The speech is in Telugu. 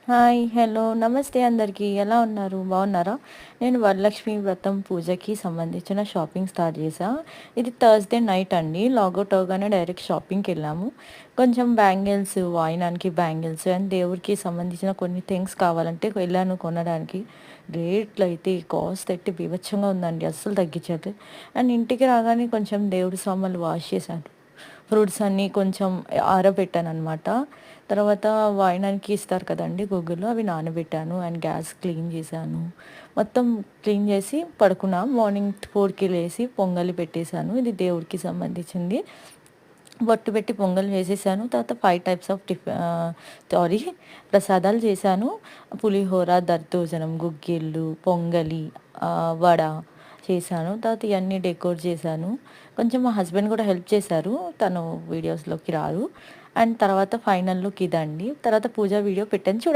హాయ్. హలో. నమస్తే అందరికీ. ఎలా ఉన్నారు? బాగున్నారా? నేను వరలక్ష్మి వ్రతం పూజకి సంబంధించిన షాపింగ్ స్టార్ట్ చేశా. ఇది థర్స్‌డే నైట్ అండి. లాగౌట్ అవ్వగానే డైరెక్ట్ షాపింగ్‌కెళ్ళాము. కొంచెం బ్యాంగిల్స్, వాయినానికి బ్యాంగిల్స్ అండ్ దేవుడికి సంబంధించిన కొన్ని థింగ్స్ కావాలంటే వెళ్ళాను కొనడానికి. రేట్లయితే కాస్ట్ అయితే బీభత్సంగా ఉందండి. అస్సలు తగ్గించట్లేదు. అండ్ ఇంటికి రాగానే కొంచెం దేవుడి సామాన్లు వాష్ చేశాను. ఫ్రూట్స్ అన్నీ కొంచెం ఆరబెట్టాననమాట. తర్వాత వాయనానికి ఇస్తారు కదండీ గూగుల్లో, అవి నానబెట్టాను. అండ్ గ్యాస్ క్లీన్ చేశాను. మొత్తం క్లీన్ చేసి పడుకున్నా. మార్నింగ్ 4కి లేసి పొంగలి పెట్టేశాను. ఇది దేవుడికి సంబంధించింది. బొట్టు పెట్టి పొంగల్ చేసేసాను. తర్వాత 5 టైప్స్ ఆఫ్ సారీ ప్రసాదాలు చేశాను. పులిహోర, దద్దోజనం, గుగ్గిళ్ళు, పొంగలి, వడ చేశాను. తర్వాత ఇయన్నీ డెకోర్ చేశాను. కొంచెం మా హస్బెండ్ కూడా హెల్ప్ చేశారు. తను వీడియోస్‌లోకి రారు. అండ్ తర్వాత ఫైనల్ లుక్ ఇదండి. తర్వాత పూజ వీడియో పెట్టాను చూడండి.